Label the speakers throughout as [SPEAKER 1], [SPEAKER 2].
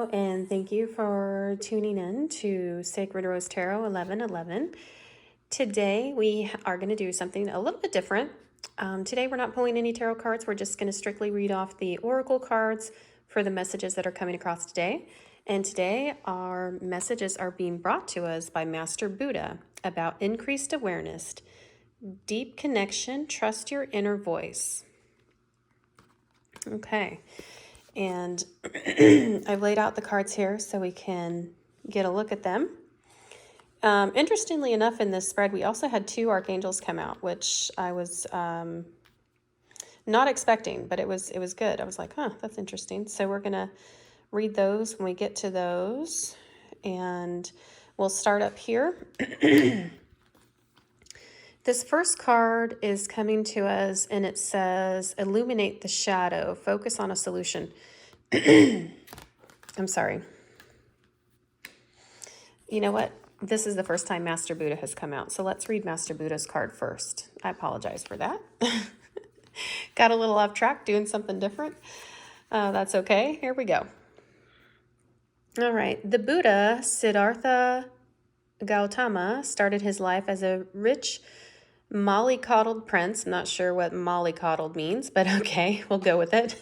[SPEAKER 1] Hello, and thank you for tuning in to Sacred Rose Tarot 1111. Today we are going to do something a little bit different. Today we're not pulling any tarot cards. We're just going to strictly read off the oracle cards for the messages that are coming across today. And today our messages are being brought to us by Master Buddha about increased awareness, deep connection, trust your inner voice. Okay. And I've laid out the cards here so we can get a look at them. Interestingly enough, in this spread, we also had two archangels come out, which I was not expecting, but it was good. I was like, huh, that's interesting. So we're going to read those when we get to those. And we'll start up here. This first card is coming to us, and it says, illuminate the shadow, focus on a solution. I'm sorry. You know what? This is the first time Master Buddha has come out, so let's read Master Buddha's card first. I apologize for that. Got a little off track doing something different. That's okay. Here we go. All right. The Buddha, Siddhartha Gautama, started his life as a rich, mollycoddled prince. I'm not sure what mollycoddled means, but okay, we'll go with it.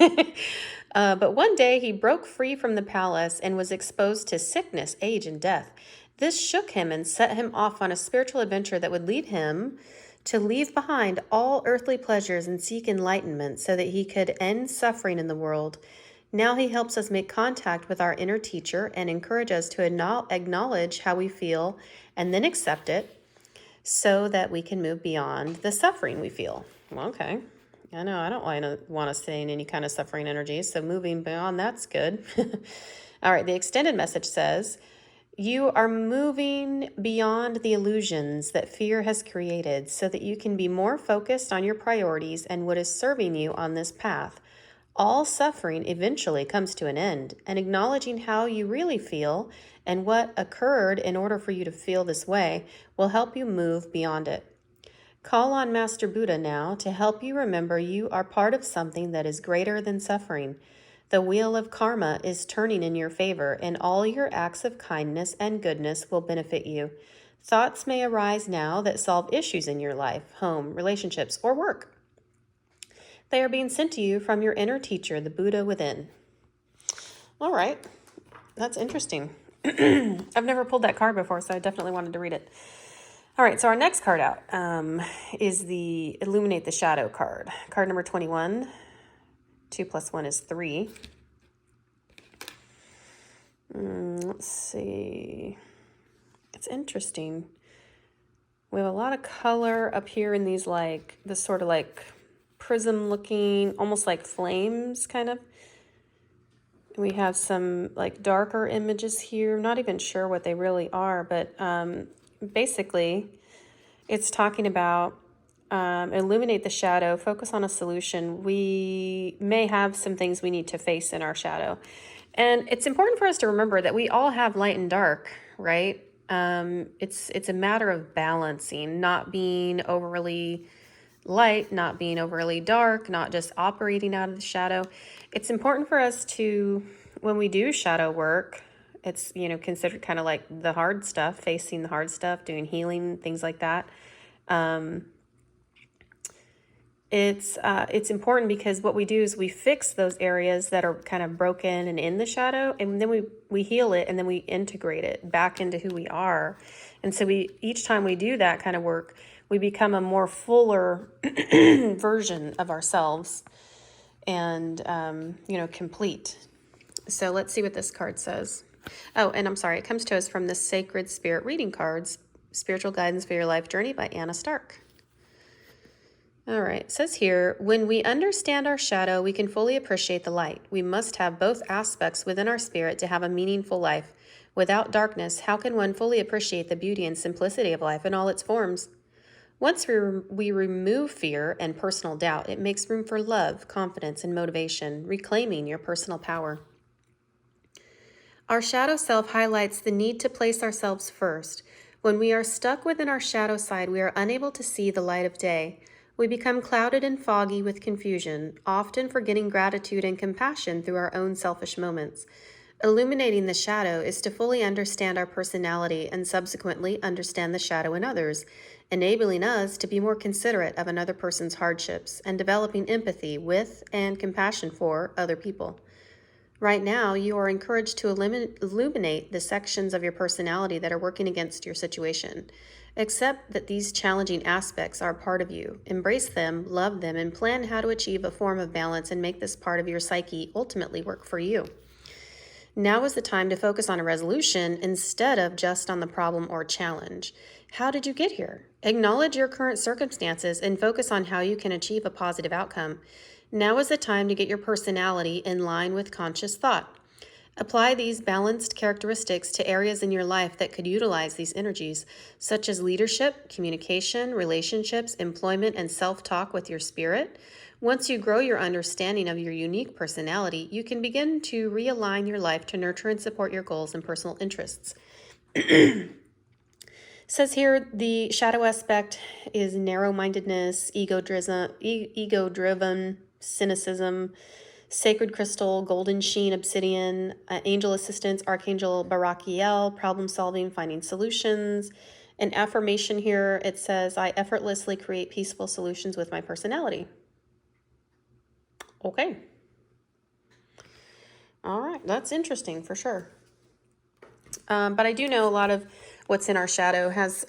[SPEAKER 1] But one day he broke free from the palace and was exposed to sickness, age, and death. This shook him and set him off on a spiritual adventure that would lead him to leave behind all earthly pleasures and seek enlightenment so that he could end suffering in the world. Now he helps us make contact with our inner teacher and encourage us to acknowledge how we feel and then accept it so that we can move beyond the suffering we feel. Well, okay. I know I don't want to stay in any kind of suffering energy, so moving beyond, that's good. All right, the extended message says, you are moving beyond the illusions that fear has created so that you can be more focused on your priorities and what is serving you on this path. All suffering eventually comes to an end, and acknowledging how you really feel and what occurred in order for you to feel this way will help you move beyond it. Call on Master Buddha now to help you remember you are part of something that is greater than suffering. The wheel of karma is turning in your favor, and all your acts of kindness and goodness will benefit you. Thoughts may arise now that solve issues in your life, home, relationships, or work. They are being sent to you from your inner teacher, the Buddha within. All right, that's interesting. I've never pulled that card before, so I definitely wanted to read it. All right, so our next card out is the Illuminate the Shadow card. Card number 21. 2 + 1 is 3. Let's see. It's interesting. We have a lot of color up here in these, like, this sort of like prism looking, almost like flames kind of. We have some like darker images here. I'm not even sure what they really are, but basically it's talking about illuminate the shadow, focus on a solution. We may have some things we need to face in our shadow. And it's important for us to remember that we all have light and dark, right? It's a matter of balancing, not being overly light, not being overly dark, not just operating out of the shadow. It's important for us to, when we do shadow work, it's, considered kind of like the hard stuff, facing the hard stuff, doing healing, things like that. It's important because what we do is we fix those areas that are kind of broken and in the shadow, and then we heal it, and then we integrate it back into who we are. And so each time we do that kind of work, we become a more fuller version of ourselves and, complete. So let's see what this card says. Oh, and I'm sorry, it comes to us from the Sacred Spirit Reading Cards, Spiritual Guidance for Your Life Journey by Anna Stark. All right, it says here, when we understand our shadow, we can fully appreciate the light. We must have both aspects within our spirit to have a meaningful life. Without darkness, how can one fully appreciate the beauty and simplicity of life in all its forms? Once we remove fear and personal doubt, it makes room for love, confidence, and motivation, reclaiming your personal power. Our shadow self highlights the need to place ourselves first. When we are stuck within our shadow side, we are unable to see the light of day. We become clouded and foggy with confusion, often forgetting gratitude and compassion through our own selfish moments. Illuminating the shadow is to fully understand our personality and subsequently understand the shadow in others, enabling us to be more considerate of another person's hardships and developing empathy with and compassion for other people. Right now, you are encouraged to illuminate the sections of your personality that are working against your situation. Accept that these challenging aspects are part of you. Embrace them, love them, and plan how to achieve a form of balance and make this part of your psyche ultimately work for you. Now is the time to focus on a resolution instead of just on the problem or challenge. How did you get here? Acknowledge your current circumstances and focus on how you can achieve a positive outcome. Now is the time to get your personality in line with conscious thought. Apply these balanced characteristics to areas in your life that could utilize these energies, such as leadership, communication, relationships, employment, and self-talk with your spirit. Once you grow your understanding of your unique personality, you can begin to realign your life to nurture and support your goals and personal interests. It says here the shadow aspect is narrow-mindedness, ego-driven, cynicism, sacred crystal, golden sheen, obsidian, angel assistance, archangel Barakiel, problem solving, finding solutions. An affirmation here, it says, I effortlessly create peaceful solutions with my personality. Okay. All right, that's interesting for sure. But I do know a lot of what's in our shadow has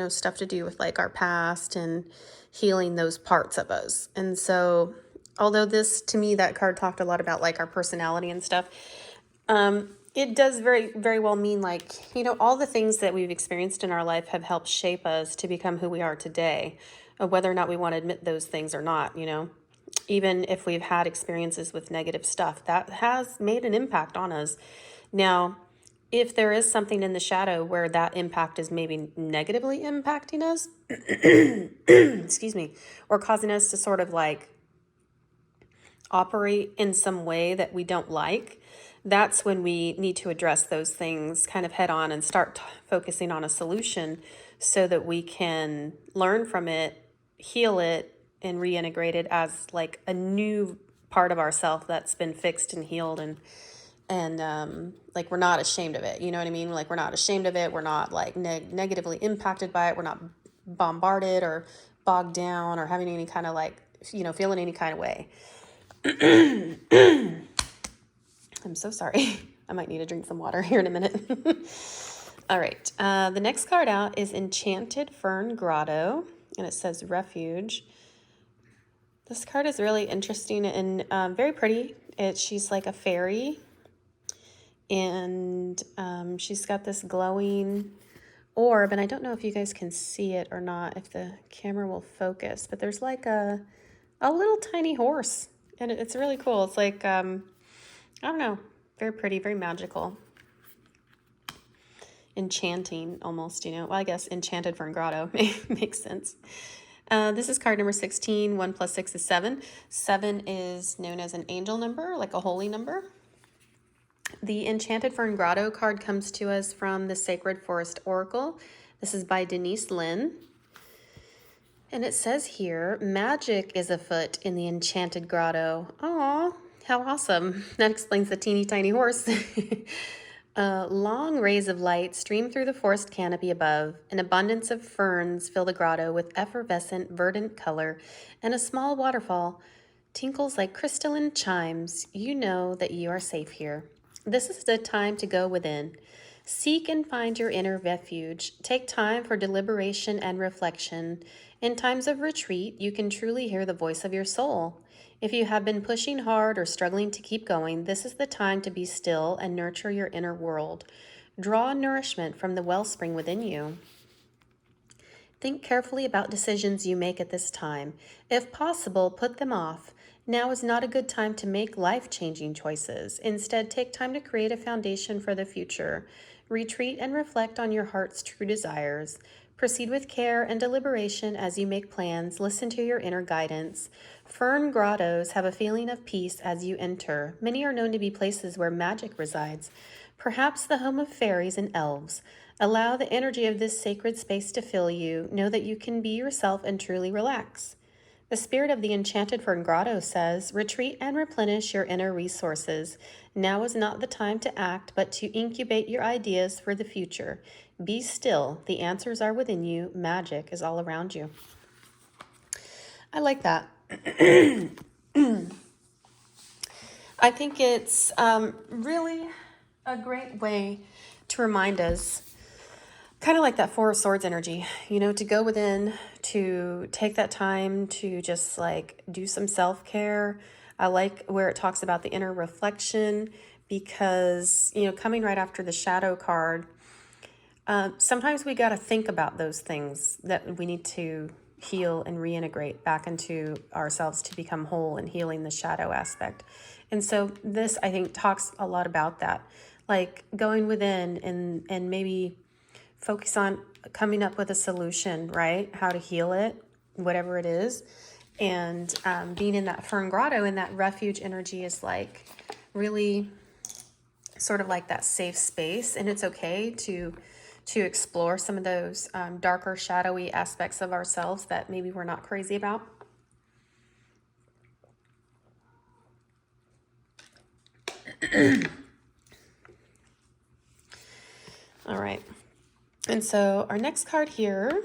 [SPEAKER 1] stuff to do with like our past and healing those parts of us. And so, although this to me that card talked a lot about like our personality and stuff, it does very very well mean like all the things that we've experienced in our life have helped shape us to become who we are today, whether or not we want to admit those things or not. Even if we've had experiences with negative stuff, that has made an impact on us. Now, if there is something in the shadow where that impact is maybe negatively impacting us, excuse me, or causing us to sort of like operate in some way that we don't like, that's when we need to address those things kind of head on and start focusing on a solution so that we can learn from it, heal it, and reintegrate it as like a new part of ourself that's been fixed and healed and like we're not ashamed of it. You know what I mean? Like we're not ashamed of it. We're not like negatively impacted by it. We're not bombarded or bogged down or having any kind of like, feeling any kind of way. I'm so sorry. I might need to drink some water here in a minute. All right. The next card out is Enchanted Fern Grotto, and it says Refuge. This card is really interesting and very pretty. She's like a fairy, and she's got this glowing orb, and I don't know if you guys can see it or not, if the camera will focus, but there's like a little tiny horse, and it's really cool. It's like, I don't know, very pretty, very magical. Enchanting almost, well, I guess Enchanted Fern Grotto makes sense. This is card number 16. 1 + 6 is 7. 7 is known as an angel number, like a holy number. The Enchanted Fern Grotto card comes to us from the Sacred Forest Oracle. This is by Denise Linn. And it says here, magic is afoot in the Enchanted Grotto. Aw, how awesome. That explains the teeny tiny horse. Long rays of light stream through the forest canopy above. An abundance of ferns fill the grotto with effervescent, verdant color, and a small waterfall tinkles like crystalline chimes. You know that you are safe here. This is the time to go within. Seek and find your inner refuge. Take time for deliberation and reflection. In times of retreat, you can truly hear the voice of your soul. If you have been pushing hard or struggling to keep going, this is the time to be still and nurture your inner world. Draw nourishment from the wellspring within you. Think carefully about decisions you make at this time. If possible, put them off. Now is not a good time to make life-changing choices. Instead, take time to create a foundation for the future. Retreat and reflect on your heart's true desires. Proceed with care and deliberation as you make plans. Listen to your inner guidance. Fern grottos have a feeling of peace as you enter. Many are known to be places where magic resides, perhaps the home of fairies and elves. Allow the energy of this sacred space to fill you. Know that you can be yourself and truly relax. The spirit of the enchanted fern grotto says, retreat and replenish your inner resources. Now is not the time to act, but to incubate your ideas for the future. Be still. The answers are within you. Magic is all around you. I like that. I think it's really a great way to remind us, kind of like that Four of Swords energy, to go within, to take that time to just like do some self-care. I like where it talks about the inner reflection because, coming right after the shadow card, sometimes we got to think about those things that we need to heal and reintegrate back into ourselves to become whole and healing the shadow aspect. And so this, I think, talks a lot about that, like going within and maybe focus on coming up with a solution, right? How to heal it, whatever it is. And being in that fern grotto and that refuge energy is like really sort of like that safe space. And it's okay to explore some of those darker, shadowy aspects of ourselves that maybe we're not crazy about. All right. And so our next card here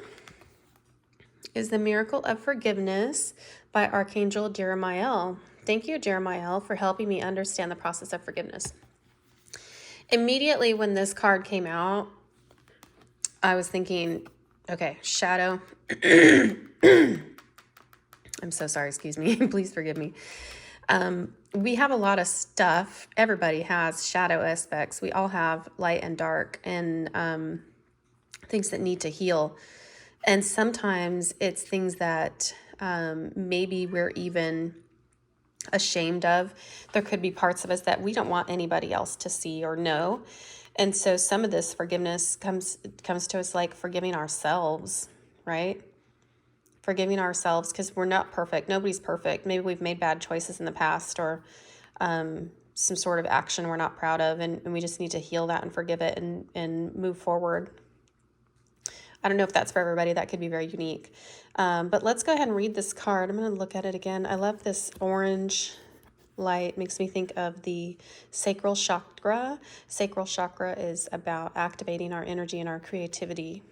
[SPEAKER 1] is the Miracle of Forgiveness by Archangel Jeremiel. Thank you, Jeremiel, for helping me understand the process of forgiveness. Immediately when this card came out, I was thinking, okay, shadow. I'm so sorry, excuse me. Please forgive me. We have a lot of stuff. Everybody has shadow aspects. We all have light and dark and things that need to heal. And sometimes it's things that maybe we're even ashamed of. There could be parts of us that we don't want anybody else to see or know. And so some of this forgiveness comes to us like forgiving ourselves, right? Forgiving ourselves because we're not perfect. Nobody's perfect. Maybe we've made bad choices in the past or some sort of action we're not proud of. And we just need to heal that and forgive it and move forward. I don't know if that's for everybody. That could be very unique. But let's go ahead and read this card. I'm going to look at it again. I love this orange light. Makes me think of the sacral chakra. Sacral chakra is about activating our energy and our creativity.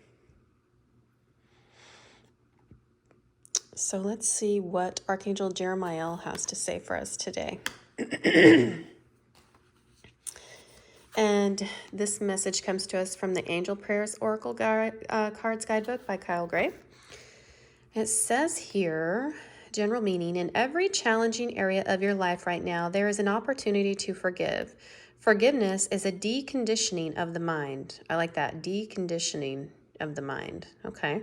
[SPEAKER 1] So let's see what Archangel Jeremiel has to say for us today. And this message comes to us from the Angel Prayers Oracle Cards Guidebook by Kyle Gray. It says here, general meaning, in every challenging area of your life right now, there is an opportunity to forgive. Forgiveness is a deconditioning of the mind. I like that, deconditioning of the mind. Okay.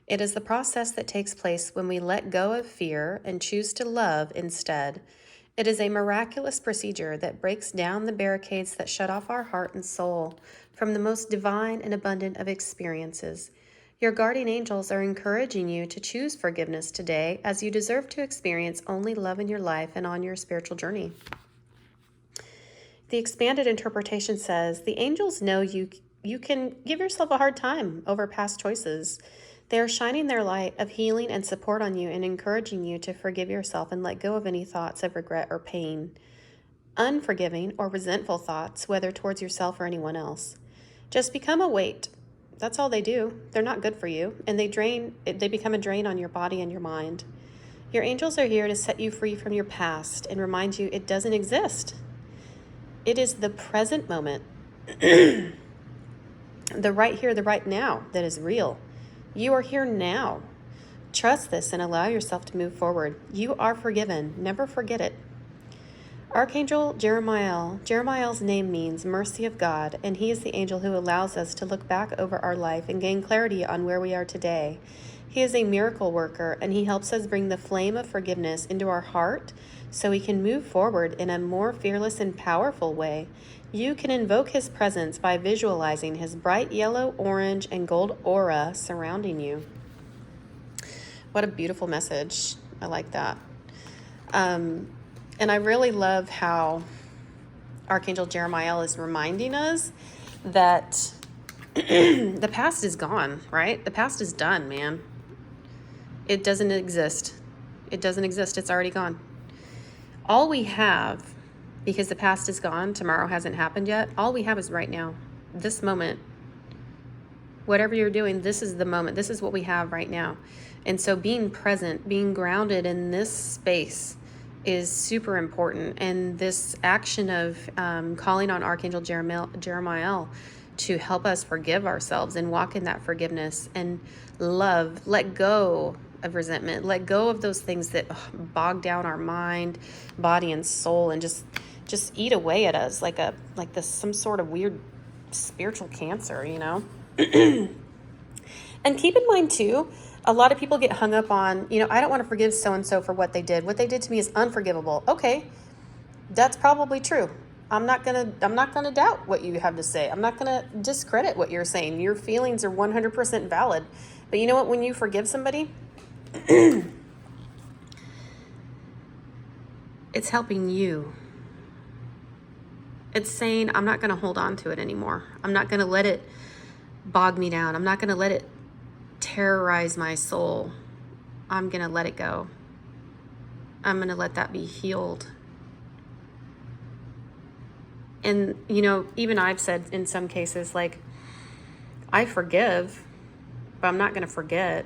[SPEAKER 1] It is the process that takes place when we let go of fear and choose to love instead. It is a miraculous procedure that breaks down the barricades that shut off our heart and soul from the most divine and abundant of experiences. Your guardian angels are encouraging you to choose forgiveness today, as you deserve to experience only love in your life and on your spiritual journey. The expanded interpretation says, the angels know you can give yourself a hard time over past choices. They are shining their light of healing and support on you and encouraging you to forgive yourself and let go of any thoughts of regret or pain, unforgiving or resentful thoughts, whether towards yourself or anyone else. Just become a weight. That's all they do. They're not good for you, and they become a drain on your body and your mind. Your angels are here to set you free from your past and remind you it doesn't exist. It is the present moment, the right here, the right now that is real. You are here now. Trust this and allow yourself to move forward. You are forgiven. Never forget it. Archangel Jeremiel. Jeremiel's name means mercy of God, and he is the angel who allows us to look back over our life and gain clarity on where we are today. He is a miracle worker, and he helps us bring the flame of forgiveness into our heart so we can move forward in a more fearless and powerful way. You can invoke his presence by visualizing his bright yellow, orange, and gold aura surrounding you. What a beautiful message. I like that. And I really love how Archangel Jeremiel is reminding us that the past is gone, right? The past is done, man. It doesn't exist. It doesn't exist. It's already gone. All we have, because the past is gone, tomorrow hasn't happened yet, all we have is right now, this moment. Whatever you're doing, this is the moment. This is what we have right now. And so being present, being grounded in this space is super important. And this action of calling on Archangel Jeremiah to help us forgive ourselves and walk in that forgiveness and love, let go of resentment, let go of those things that bog down our mind, body, and soul, and just eat away at us like this some sort of weird spiritual cancer, you know. And keep in mind too, a lot of people get hung up on, I don't want to forgive so and so for what they did. What they did to me is unforgivable. Okay, that's probably true. I'm not gonna doubt what you have to say. I'm not gonna discredit what you're saying. Your feelings are 100% valid. But you know what? When you forgive somebody, it's helping you. It's saying, I'm not gonna hold on to it anymore. I'm not gonna let it bog me down. I'm not gonna let it terrorize my soul. I'm gonna let it go. I'm gonna let that be healed. And, even I've said in some cases, like, I forgive, but I'm not going to forget.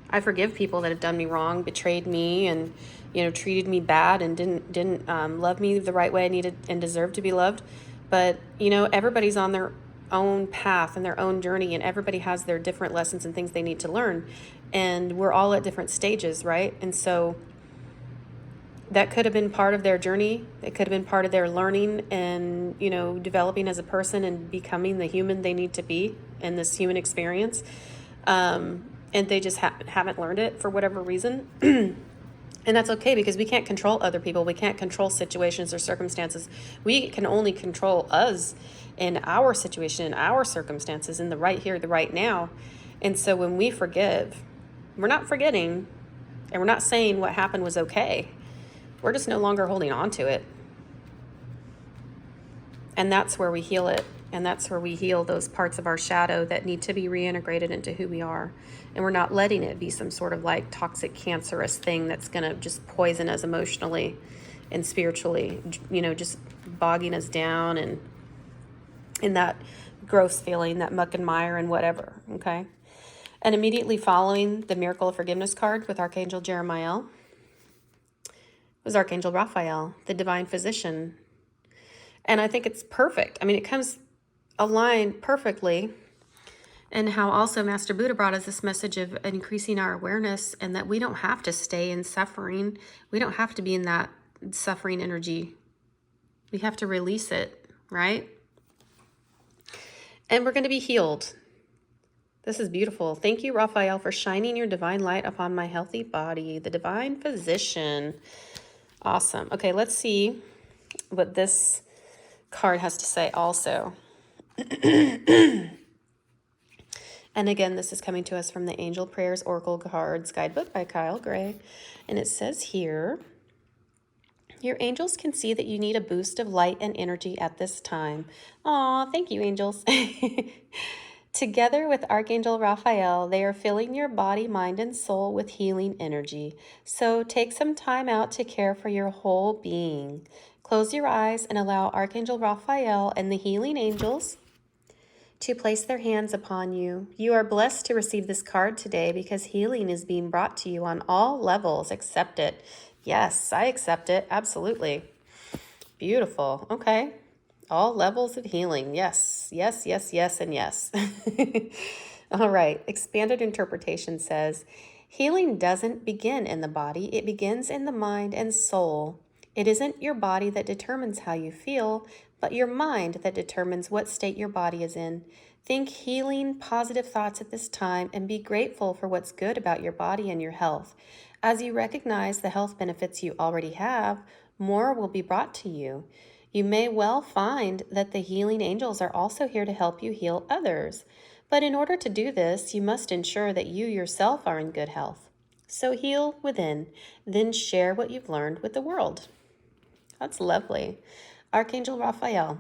[SPEAKER 1] I forgive people that have done me wrong, betrayed me, and, treated me bad and didn't love me the right way I needed and deserved to be loved. But, everybody's on their own path and their own journey, and everybody has their different lessons and things they need to learn. And we're all at different stages, right? And so that could have been part of their journey. It could have been part of their learning and, developing as a person and becoming the human they need to be in this human experience. And they just haven't learned it for whatever reason. And that's okay, because we can't control other people. We can't control situations or circumstances. We can only control us in our situation, in our circumstances, in the right here, the right now. And so when we forgive, we're not forgetting, and we're not saying what happened was okay. We're just no longer holding on to it. And that's where we heal it. And that's where we heal those parts of our shadow that need to be reintegrated into who we are. And we're not letting it be some sort of like toxic, cancerous thing that's going to just poison us emotionally and spiritually, just bogging us down and in that gross feeling, that muck and mire and whatever, okay? And immediately following the Miracle of Forgiveness card with Archangel Jeremiah was Archangel Raphael, the divine physician. And I think it's perfect. I mean, it comes aligned perfectly. And how also Master Buddha brought us this message of increasing our awareness, and that we don't have to stay in suffering. We don't have to be in that suffering energy. We have to release it, right? And we're going to be healed. This is beautiful. Thank you, Raphael, for shining your divine light upon my healthy body, the divine physician. Awesome. Okay, let's see what this card has to say also. And again, this is coming to us from the Angel Prayers Oracle Cards Guidebook by Kyle Gray. And it says here, your angels can see that you need a boost of light and energy at this time. Aw, thank you, angels. Together with Archangel Raphael, they are filling your body, mind, and soul with healing energy. So take some time out to care for your whole being. Close your eyes and allow Archangel Raphael and the healing angels to place their hands upon you. You are blessed to receive this card today because healing is being brought to you on all levels. Accept it. Yes, I accept it. Absolutely. Beautiful. Okay. All levels of healing. Yes, yes, yes, yes, and yes. All right. Expanded interpretation says, healing doesn't begin in the body. It begins in the mind and soul. It isn't your body that determines how you feel, but your mind that determines what state your body is in. Think healing, positive thoughts at this time and be grateful for what's good about your body and your health. As you recognize the health benefits you already have, more will be brought to you. You may well find that the healing angels are also here to help you heal others. But in order to do this, you must ensure that you yourself are in good health. So heal within, then share what you've learned with the world. That's lovely. Archangel Raphael.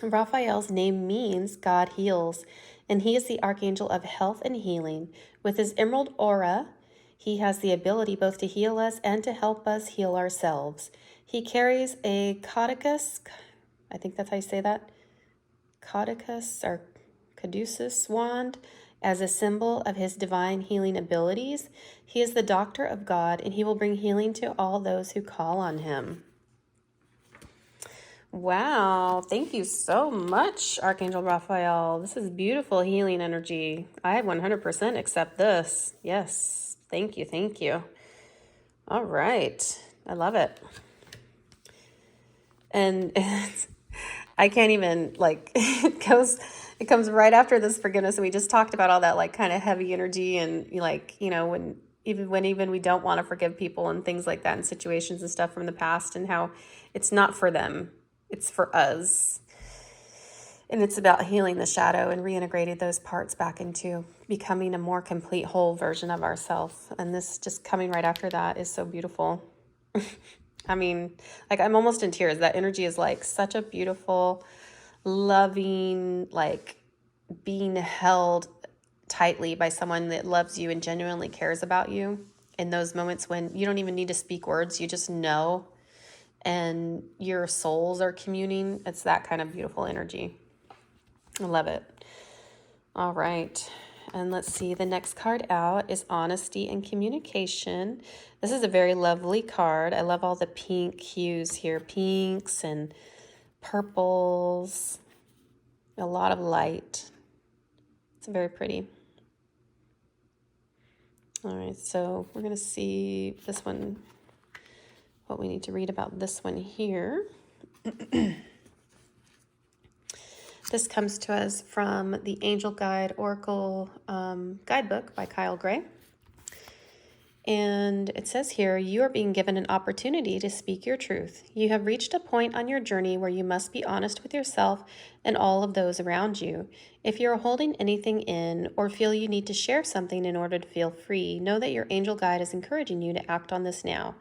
[SPEAKER 1] Raphael's name means God heals, and he is the archangel of health and healing. With his emerald aura, He has the ability both to heal us and to help us heal ourselves. He carries a caducus, I think that's how you say that, caducus or caduceus wand as a symbol of his divine healing abilities. He is the doctor of God, and he will bring healing to all those who call on him. Wow, thank you so much, Archangel Raphael. This is beautiful healing energy. I 100% accept this. Yes, thank you, thank you. All right, I love it. And I can't even, like, it comes right after this forgiveness, and we just talked about all that, like, kind of heavy energy, and like, you know, when even we don't want to forgive people and things like that, and situations and stuff from the past, and how it's not for them, it's for us. And it's about healing the shadow and reintegrating those parts back into becoming a more complete whole version of ourselves. And this just coming right after that is so beautiful. I mean, like, I'm almost in tears. That energy is like such a beautiful, loving, like being held tightly by someone that loves you and genuinely cares about you in those moments when you don't even need to speak words. You just know, and your souls are communing. It's that kind of beautiful energy. I love it. All right. And let's see, the next card out is Honesty and Communication. This is a very lovely card. I love all the pink hues here, pinks and purples, a lot of light. It's very pretty. All right, so we're going to see this one, what we need to read about this one here. This comes to us from the Angel Guide Oracle Guidebook by Kyle Gray. And it says here, you are being given an opportunity to speak your truth. You have reached a point on your journey where you must be honest with yourself and all of those around you. If you're holding anything in or feel you need to share something in order to feel free, know that your angel guide is encouraging you to act on this now.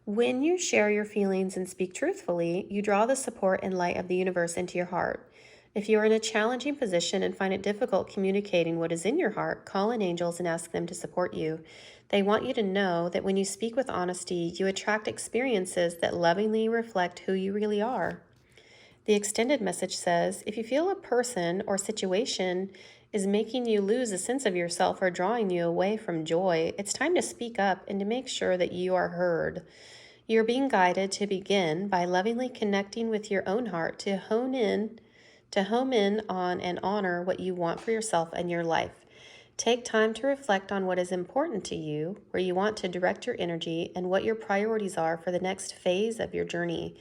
[SPEAKER 1] When you share your feelings and speak truthfully, you draw the support and light of the universe into your heart. If you are in a challenging position and find it difficult communicating what is in your heart, call in angels and ask them to support you. They want you to know that when you speak with honesty, you attract experiences that lovingly reflect who you really are. The extended message says, if you feel a person or situation is making you lose a sense of yourself or drawing you away from joy, it's time to speak up and to make sure that you are heard. You're being guided to begin by lovingly connecting with your own heart to home in on and honor what you want for yourself and your life. Take time to reflect on what is important to you, where you want to direct your energy, and what your priorities are for the next phase of your journey.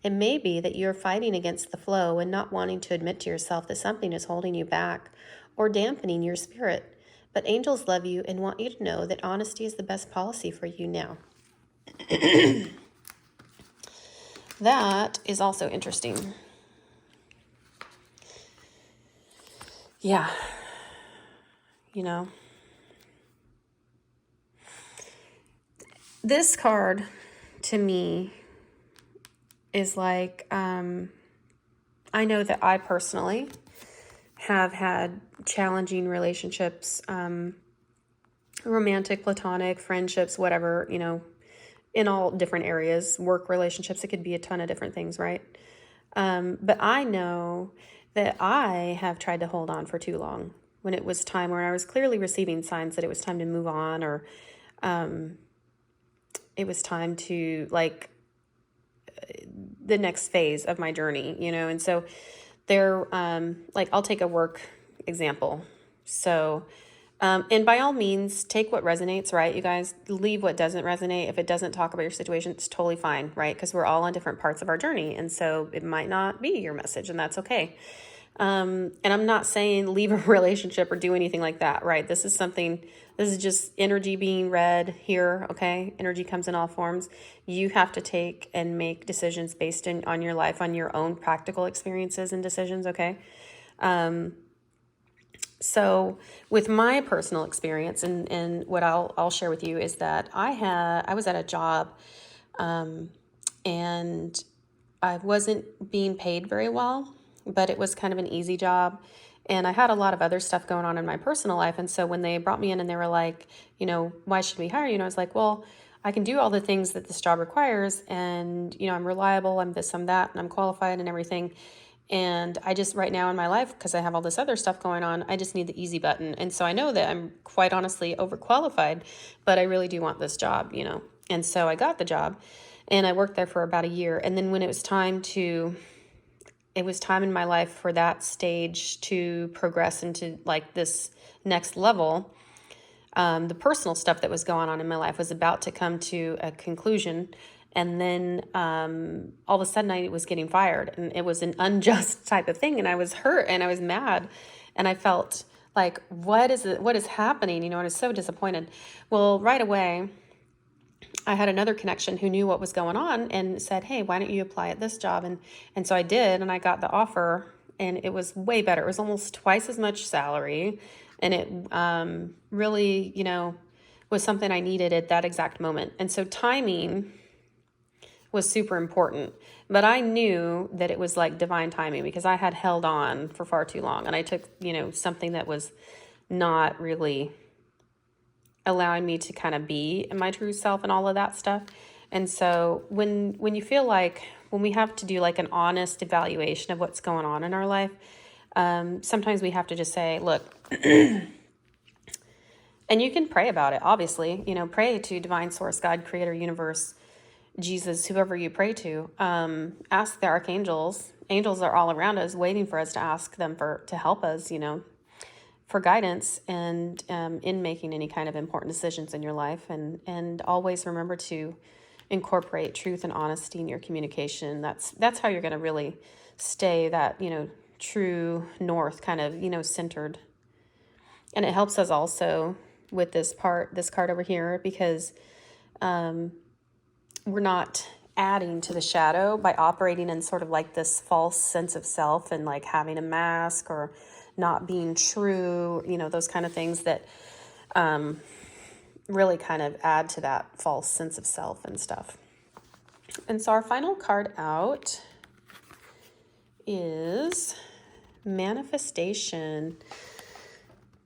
[SPEAKER 1] It may be that you're fighting against the flow and not wanting to admit to yourself that something is holding you back or dampening your spirit. But angels love you and want you to know that honesty is the best policy for you now. That is also interesting. Yeah. You know, this card to me is like, I know that I personally have had challenging relationships, romantic, platonic, friendships, whatever, you know, in all different areas, work relationships, it could be a ton of different things, right? But I know that I have tried to hold on for too long when it was time where I was clearly receiving signs that it was time to move on, or it was time to, like, the next phase of my journey, you know? And so there, like, I'll take a work example. So, and by all means, take what resonates, right? You guys, leave what doesn't resonate. If it doesn't talk about your situation, it's totally fine, right? Because we're all on different parts of our journey. And so it might not be your message, and that's okay. And I'm not saying leave a relationship or do anything like that, right? This is just energy being read here, okay? Energy comes in all forms. You have to take and make decisions based on your life, on your own practical experiences and decisions, okay? So with my personal experience and what I'll share with you is that I was at a job, and I wasn't being paid very well, but it was kind of an easy job. And I had a lot of other stuff going on in my personal life. And so when they brought me in and they were like, why should we hire you? And I was like, well, I can do all the things that this job requires. And, I'm reliable, I'm this, I'm that, and I'm qualified and everything. And I just, right now in my life, because I have all this other stuff going on, I just need the easy button. And so I know that I'm quite honestly overqualified, but I really do want this job. And so I got the job and I worked there for about a year. And then when it was time in my life for that stage to progress into like this next level, the personal stuff that was going on in my life was about to come to a conclusion. And then all of a sudden I was getting fired, and it was an unjust type of thing. And I was hurt and I was mad, and I felt like, what is happening? And I was so disappointed. Well, right away, I had another connection who knew what was going on and said, hey, why don't you apply at this job? And so I did, and I got the offer, and it was way better. It was almost twice as much salary. And it really, was something I needed at that exact moment. And so timing was super important. But I knew that it was like divine timing, because I had held on for far too long. And I took, something that was not really allowing me to kind of be my true self and all of that stuff. And so when you feel like, when we have to do like an honest evaluation of what's going on in our life, sometimes we have to just say, look, and you can pray about it, obviously, pray to divine source, God, creator, universe, Jesus, whoever you pray to. Ask the archangels. Angels are all around us waiting for us to ask them to help us, for guidance and in making any kind of important decisions in your life. And always remember to incorporate truth and honesty in your communication. That's how you're going to really stay that, true north kind of, centered. And it helps us also with this card over here, because we're not adding to the shadow by operating in sort of like this false sense of self and like having a mask or not being true, those kind of things that really kind of add to that false sense of self and stuff. And so our final card out is Manifestation.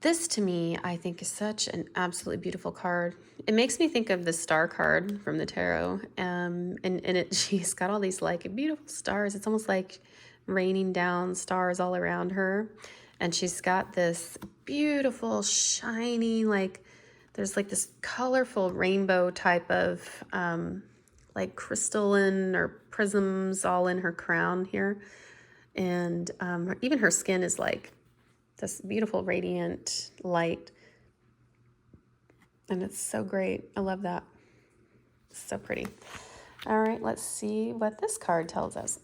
[SPEAKER 1] This to me, I think, is such an absolutely beautiful card. It makes me think of the star card from the tarot. And she's got all these like beautiful stars. It's almost like raining down stars all around her. And she's got this beautiful, shiny, like there's like this colorful rainbow type of like crystalline or prisms all in her crown here. And even her skin is like this beautiful radiant light. And it's so great. I love that. It's so pretty. All right, let's see what this card tells us.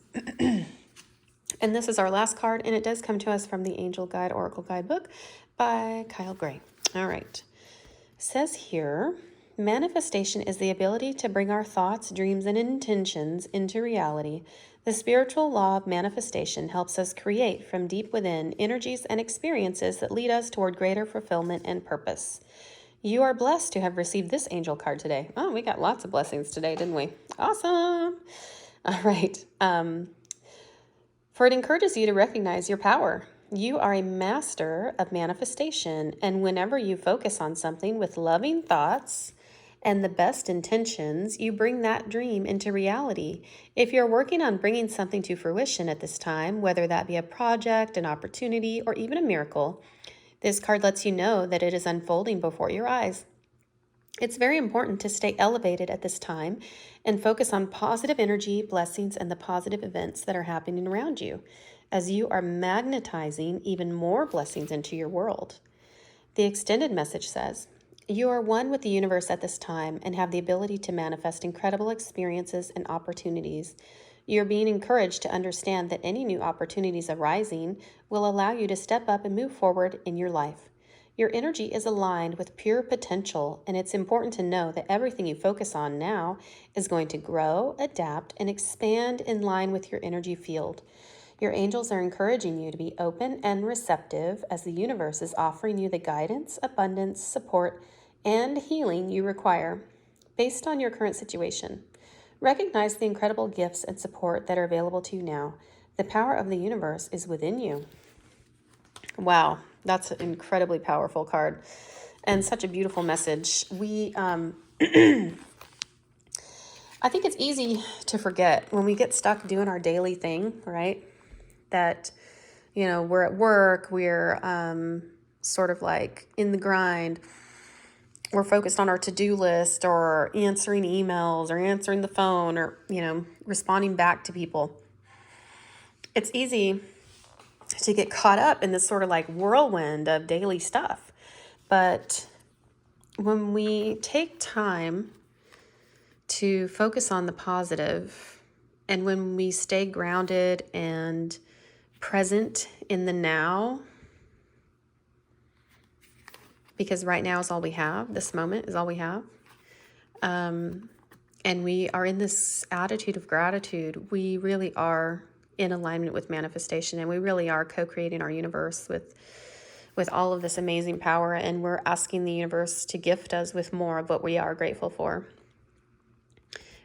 [SPEAKER 1] And this is our last card, and it does come to us from the Angel Guide Oracle Guidebook by Kyle Gray. All right. It says here, manifestation is the ability to bring our thoughts, dreams, and intentions into reality. The spiritual law of manifestation helps us create from deep within energies and experiences that lead us toward greater fulfillment and purpose. You are blessed to have received this angel card today. Oh, we got lots of blessings today, didn't we? Awesome. All right. For it encourages you to recognize your power. You are a master of manifestation, and whenever you focus on something with loving thoughts and the best intentions, you bring that dream into reality. If you're working on bringing something to fruition at this time, whether that be a project, an opportunity, or even a miracle, this card lets you know that it is unfolding before your eyes. It's very important to stay elevated at this time and focus on positive energy, blessings, and the positive events that are happening around you, as you are magnetizing even more blessings into your world. The extended message says, you are one with the universe at this time and have the ability to manifest incredible experiences and opportunities. You're being encouraged to understand that any new opportunities arising will allow you to step up and move forward in your life. Your energy is aligned with pure potential, and it's important to know that everything you focus on now is going to grow, adapt, and expand in line with your energy field. Your angels are encouraging you to be open and receptive as the universe is offering you the guidance, abundance, support, and healing you require based on your current situation. Recognize the incredible gifts and support that are available to you now. The power of the universe is within you. Wow, that's an incredibly powerful card and such a beautiful message. I think it's easy to forget when we get stuck doing our daily thing, right? That, we're at work, we're sort of like in the grind, we're focused on our to-do list or answering emails or answering the phone or, responding back to people. It's easy to get caught up in this sort of like whirlwind of daily stuff. But when we take time to focus on the positive, and when we stay grounded and present in the now, because right now is all we have, this moment is all we have, and we are in this attitude of gratitude, we really are in alignment with manifestation, and we really are co-creating our universe with all of this amazing power, and we're asking the universe to gift us with more of what we are grateful for.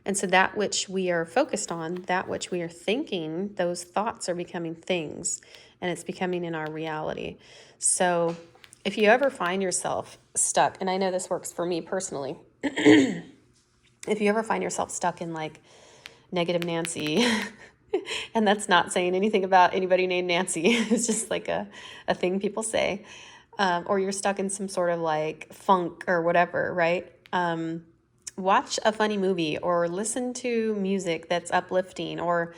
[SPEAKER 1] And so that which we are focused on, that which we are thinking, those thoughts are becoming things, and it's becoming in our reality. So if you ever find yourself stuck, and I know this works for me personally, if you ever find yourself stuck in like negative Nancy, and that's not saying anything about anybody named Nancy, it's just like a thing people say, or you're stuck in some sort of like funk or whatever, right? Watch a funny movie or listen to music that's uplifting, or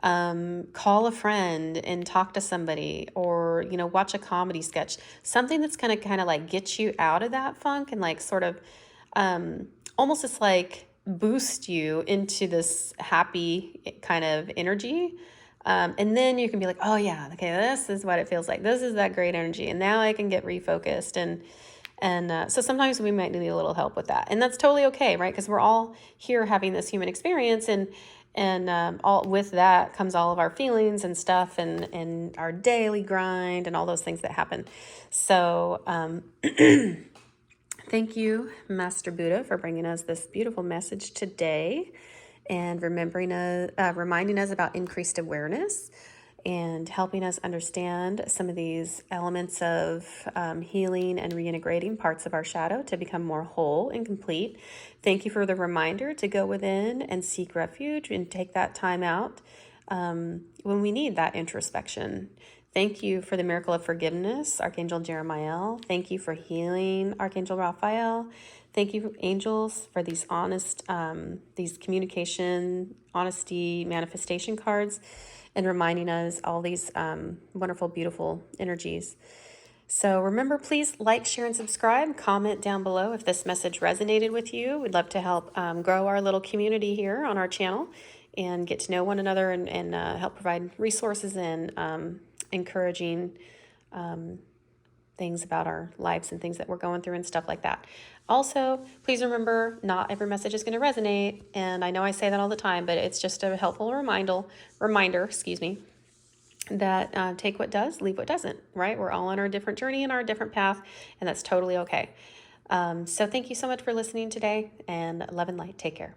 [SPEAKER 1] call a friend and talk to somebody, or watch a comedy sketch, something that's going to kind of like get you out of that funk and like sort of almost just like boost you into this happy kind of energy. And then you can be like, oh yeah, okay, this is what it feels like. This is that great energy. And now I can get refocused. And so sometimes we might need a little help with that. And that's totally okay, right? Because we're all here having this human experience, and all with that comes all of our feelings and stuff, and our daily grind and all those things that happen. So thank you, Master Buddha, for bringing us this beautiful message today, and reminding us about increased awareness and helping us understand some of these elements of healing and reintegrating parts of our shadow to become more whole and complete. Thank you for the reminder to go within and seek refuge and take that time out when we need that introspection. Thank you for the miracle of forgiveness, Archangel Jeremiel. Thank you for healing, Archangel Raphael. Thank you, angels, for these these communication, honesty, manifestation cards, and reminding us all these wonderful, beautiful energies. So remember, please like, share, and subscribe. Comment down below if this message resonated with you. We'd love to help grow our little community here on our channel and get to know one another, and help provide resources and encouraging things about our lives and things that we're going through and stuff like that. Also, please remember, not every message is going to resonate, and I know I say that all the time, but it's just a helpful reminder, that take what does, leave what doesn't, right? We're all on our different journey and our different path, and that's totally okay. So thank you so much for listening today, and love and light. Take care.